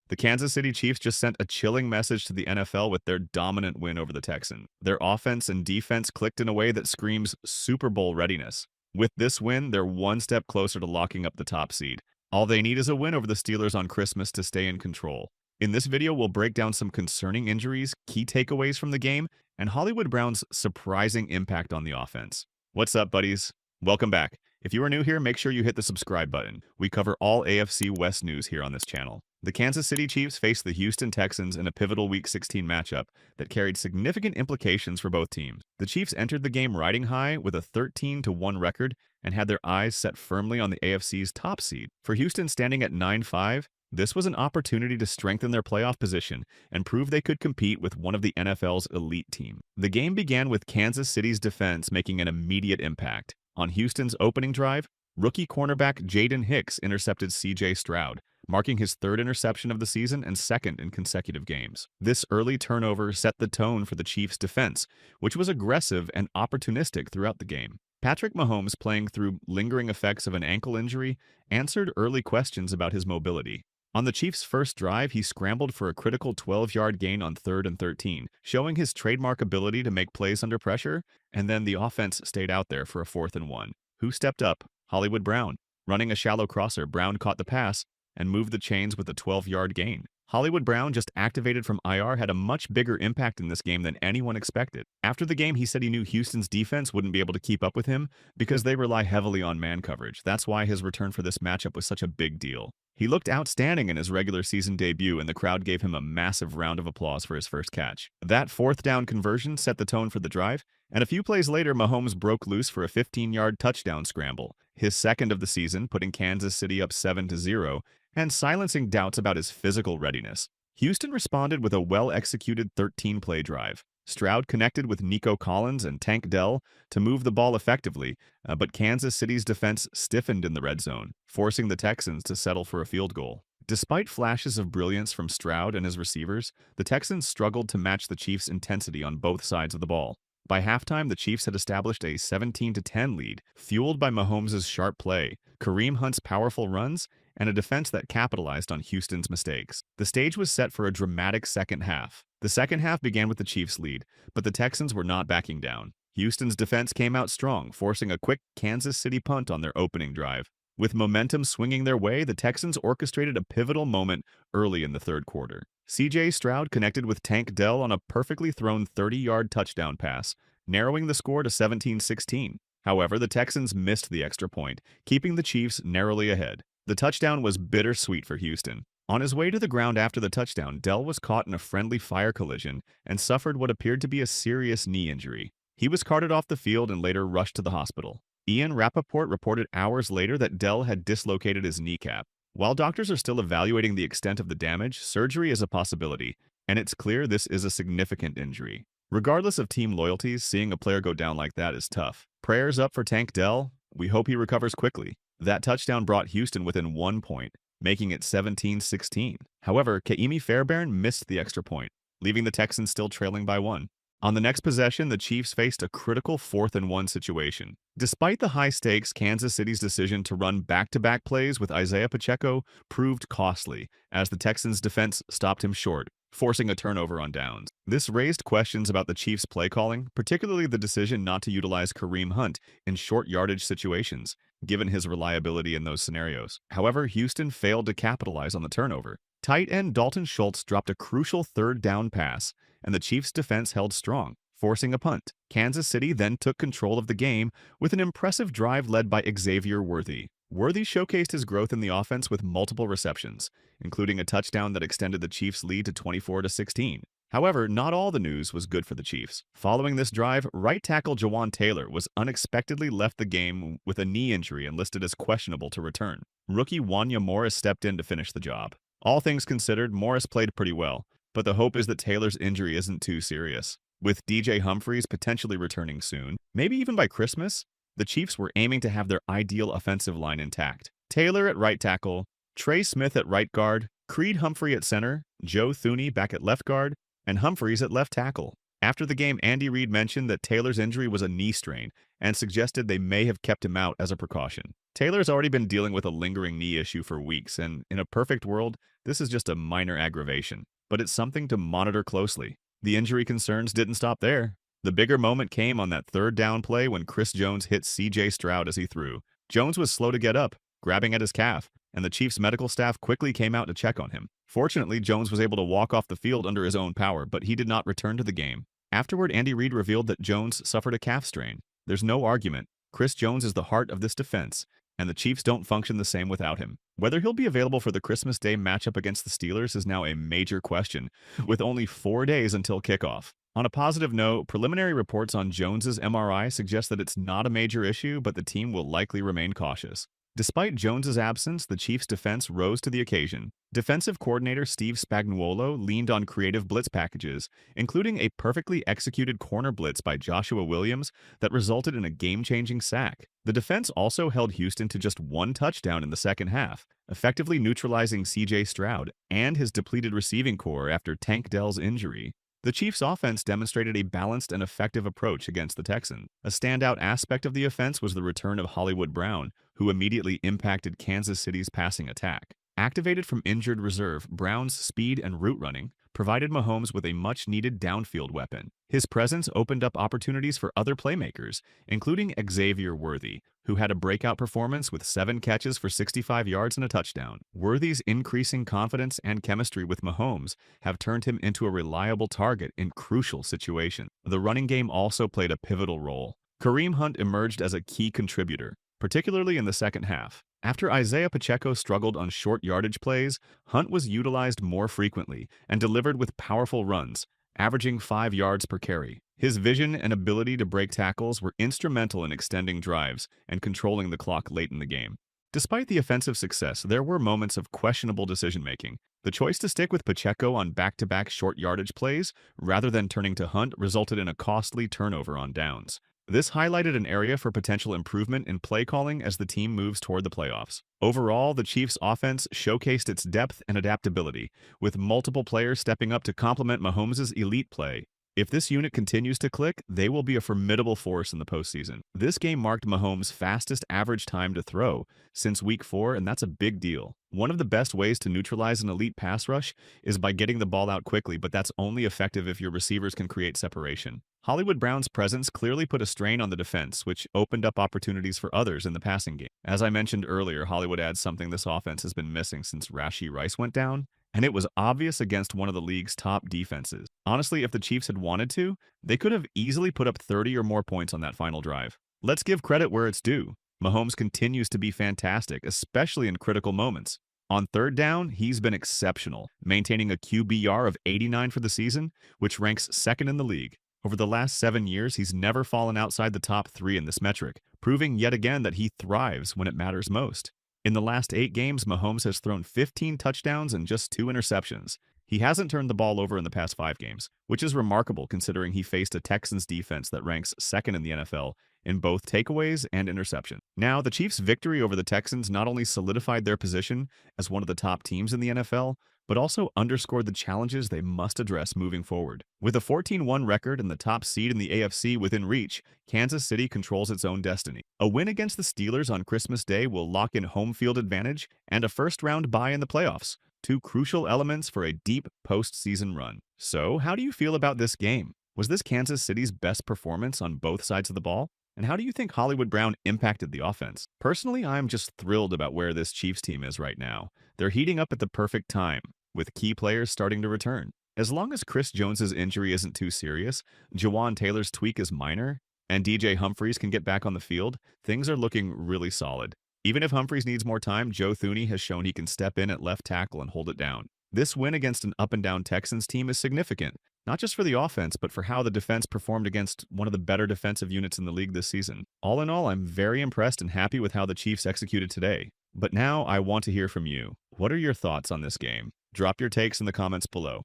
The Kansas City Chiefs just sent a chilling message to the NFL with their dominant win over the Texans. Their offense and defense clicked in a way that screams Super Bowl readiness. With this win, they're one step closer to locking up the top seed. All they need is a win over the Steelers on Christmas to stay in control. In this video, we'll break down some concerning injuries, key takeaways from the game, and Hollywood Brown's surprising impact on the offense. What's up, buddies? Welcome back. If you are new here, make sure you hit the subscribe button. We cover all AFC West news here on this channel. The Kansas City Chiefs faced the Houston Texans in a pivotal Week 16 matchup that carried significant implications for both teams. The Chiefs entered the game riding high with a 13-1 record and had their eyes set firmly on the AFC's top seed. For Houston standing at 9-5, this was an opportunity to strengthen their playoff position and prove they could compete with one of the NFL's elite teams. The game began with Kansas City's defense making an immediate impact. On Houston's opening drive, rookie cornerback Jaden Hicks intercepted C.J. Stroud, marking his third interception of the season and second in consecutive games. This early turnover set the tone for the Chiefs' defense, which was aggressive and opportunistic throughout the game. Patrick Mahomes, playing through lingering effects of an ankle injury, answered early questions about his mobility. On the Chiefs' first drive, he scrambled for a critical 12-yard gain on 3rd and 13, showing his trademark ability to make plays under pressure, and then the offense stayed out there for a 4th and 1. Who stepped up? Hollywood Brown. Running a shallow crosser, Brown caught the pass and moved the chains with a 12-yard gain. Hollywood Brown, just activated from IR, had a much bigger impact in this game than anyone expected. After the game, he said he knew Houston's defense wouldn't be able to keep up with him because they rely heavily on man coverage. That's why his return for this matchup was such a big deal. He looked outstanding in his regular season debut, and the crowd gave him a massive round of applause for his first catch. That 4th down conversion set the tone for the drive, and a few plays later, Mahomes broke loose for a 15-yard touchdown scramble, his second of the season, putting Kansas City up 7-0, and silencing doubts about his physical readiness. Houston responded with a well-executed 13-play drive. Stroud connected with Nico Collins and Tank Dell to move the ball effectively, but Kansas City's defense stiffened in the red zone, forcing the Texans to settle for a field goal. Despite flashes of brilliance from Stroud and his receivers, the Texans struggled to match the Chiefs' intensity on both sides of the ball. By halftime, the Chiefs had established a 17-10 lead, fueled by Mahomes' sharp play, Kareem Hunt's powerful runs, and a defense that capitalized on Houston's mistakes. The stage was set for a dramatic second half. The second half began with the Chiefs' lead, but the Texans were not backing down. Houston's defense came out strong, forcing a quick Kansas City punt on their opening drive. With momentum swinging their way, the Texans orchestrated a pivotal moment early in the third quarter. C.J. Stroud connected with Tank Dell on a perfectly thrown 30-yard touchdown pass, narrowing the score to 17-16. However, the Texans missed the extra point, keeping the Chiefs narrowly ahead. The touchdown was bittersweet for Houston. On his way to the ground after the touchdown, Dell was caught in a friendly fire collision and suffered what appeared to be a serious knee injury. He was carted off the field and later rushed to the hospital. Ian Rappaport reported hours later that Dell had dislocated his kneecap. While doctors are still evaluating the extent of the damage, surgery is a possibility, and it's clear this is a significant injury. Regardless of team loyalties, seeing a player go down like that is tough. Prayers up for Tank Dell. We hope he recovers quickly. That touchdown brought Houston within 1 point, making it 17-16. However, Ka'imi Fairbairn missed the extra point, leaving the Texans still trailing by 1. On the next possession, the Chiefs faced a critical 4th and 1 situation. Despite the high stakes, Kansas City's decision to run back-to-back plays with Isaiah Pacheco proved costly, as the Texans' defense stopped him short, forcing a turnover on downs. This raised questions about the Chiefs' play calling, particularly the decision not to utilize Kareem Hunt in short yardage situations, given his reliability in those scenarios. However, Houston failed to capitalize on the turnover. Tight end Dalton Schultz dropped a crucial 3rd down pass, and the Chiefs' defense held strong, forcing a punt. Kansas City then took control of the game with an impressive drive led by Xavier Worthy. Worthy showcased his growth in the offense with multiple receptions, including a touchdown that extended the Chiefs' lead to 24-16. However, not all the news was good for the Chiefs. Following this drive, right tackle Jawaan was unexpectedly left the game with a knee injury and listed as questionable to return. Rookie Wanya Morris stepped in to finish the job. All things considered, Morris played pretty well, but the hope is that Taylor's injury isn't too serious. With DJ Humphries potentially returning soon, maybe even by Christmas, the Chiefs were aiming to have their ideal offensive line intact. Taylor at right tackle, Trey Smith at right guard, Creed Humphrey at center, Joe Thuney back at left guard, and Humphries at left tackle. After the game, Andy Reid mentioned that Taylor's injury was a knee strain and suggested they may have kept him out as a precaution. Taylor's already been dealing with a lingering knee issue for weeks, and in a perfect world, this is just a minor aggravation. But it's something to monitor closely. The injury concerns didn't stop there. The bigger moment came on that third down play when Chris Jones hit C.J. Stroud as he threw. Jones was slow to get up, grabbing at his calf, and the Chiefs' medical staff quickly came out to check on him. Fortunately, Jones was able to walk off the field under his own power, but he did not return to the game. Afterward, Andy Reid revealed that Jones suffered a calf strain. There's no argument. Chris Jones is the heart of this defense, and the Chiefs don't function the same without him. Whether he'll be available for the Christmas Day matchup against the Steelers is now a major question, with only 4 days until kickoff. On a positive note, preliminary reports on Jones's MRI suggest that it's not a major issue, but the team will likely remain cautious. Despite Jones's absence, the Chiefs' defense rose to the occasion. Defensive coordinator Steve Spagnuolo leaned on creative blitz packages, including a perfectly executed corner blitz by Joshua Williams that resulted in a game-changing sack. The defense also held Houston to just one touchdown in the second half, effectively neutralizing C.J. Stroud and his depleted receiving core after Tank Dell's injury. The Chiefs' offense demonstrated a balanced and effective approach against the Texans. A standout aspect of the offense was the return of Hollywood Brown, who immediately impacted Kansas City's passing attack. Activated from injured reserve, Brown's speed and route running provided Mahomes with a much-needed downfield weapon. His presence opened up opportunities for other playmakers, including Xavier Worthy, who had a breakout performance with 7 catches for 65 yards and a touchdown. Worthy's increasing confidence and chemistry with Mahomes have turned him into a reliable target in crucial situations. The running game also played a pivotal role. Kareem Hunt emerged as a key contributor, particularly in the second half. After Isaiah Pacheco struggled on short yardage plays, Hunt was utilized more frequently and delivered with powerful runs, averaging 5 yards per carry. His vision and ability to break tackles were instrumental in extending drives and controlling the clock late in the game. Despite the offensive success, there were moments of questionable decision-making. The choice to stick with Pacheco on back-to-back short yardage plays rather than turning to Hunt resulted in a costly turnover on downs. This highlighted an area for potential improvement in play calling as the team moves toward the playoffs. Overall, the Chiefs' offense showcased its depth and adaptability, with multiple players stepping up to complement Mahomes' elite play. If this unit continues to click, they will be a formidable force in the postseason. This game marked Mahomes' fastest average time to throw since Week 4, and that's a big deal. One of the best ways to neutralize an elite pass rush is by getting the ball out quickly, but that's only effective if your receivers can create separation. Hollywood Brown's presence clearly put a strain on the defense, which opened up opportunities for others in the passing game. As I mentioned earlier, Hollywood adds something this offense has been missing since Rashee Rice went down, and it was obvious against one of the league's top defenses. Honestly, if the Chiefs had wanted to, they could have easily put up 30 or more points on that final drive. Let's give credit where it's due. Mahomes continues to be fantastic, especially in critical moments. On third down, he's been exceptional, maintaining a QBR of 89 for the season, which ranks second in the league. Over the last 7 years, he's never fallen outside the top 3 in this metric, proving yet again that he thrives when it matters most. In the last 8 games, Mahomes has thrown 15 touchdowns and just 2 interceptions. He hasn't turned the ball over in the past 5 games, which is remarkable considering he faced a Texans defense that ranks second in the NFL in both takeaways and interception. Now, the Chiefs' victory over the Texans not only solidified their position as one of the top teams in the NFL, but also underscored the challenges they must address moving forward. With a 14-1 record and the top seed in the AFC within reach, Kansas City controls its own destiny. A win against the Steelers on Christmas Day will lock in home field advantage and a first-round bye in the playoffs, 2 crucial elements for a deep postseason run. So, how do you feel about this game? Was this Kansas City's best performance on both sides of the ball? And how do you think Hollywood Brown impacted the offense? Personally, I'm just thrilled about where this Chiefs team is right now. They're heating up at the perfect time, with key players starting to return. As long as Chris Jones's injury isn't too serious, Jawaan Taylor's tweak is minor, and DJ Humphries can get back on the field, things are looking really solid. Even if Humphries needs more time, Joe Thuney has shown he can step in at left tackle and hold it down. This win against an up-and-down Texans team is significant, not just for the offense, but for how the defense performed against one of the better defensive units in the league this season. All in all, I'm very impressed and happy with how the Chiefs executed today. But now I want to hear from you. What are your thoughts on this game? Drop your takes in the comments below.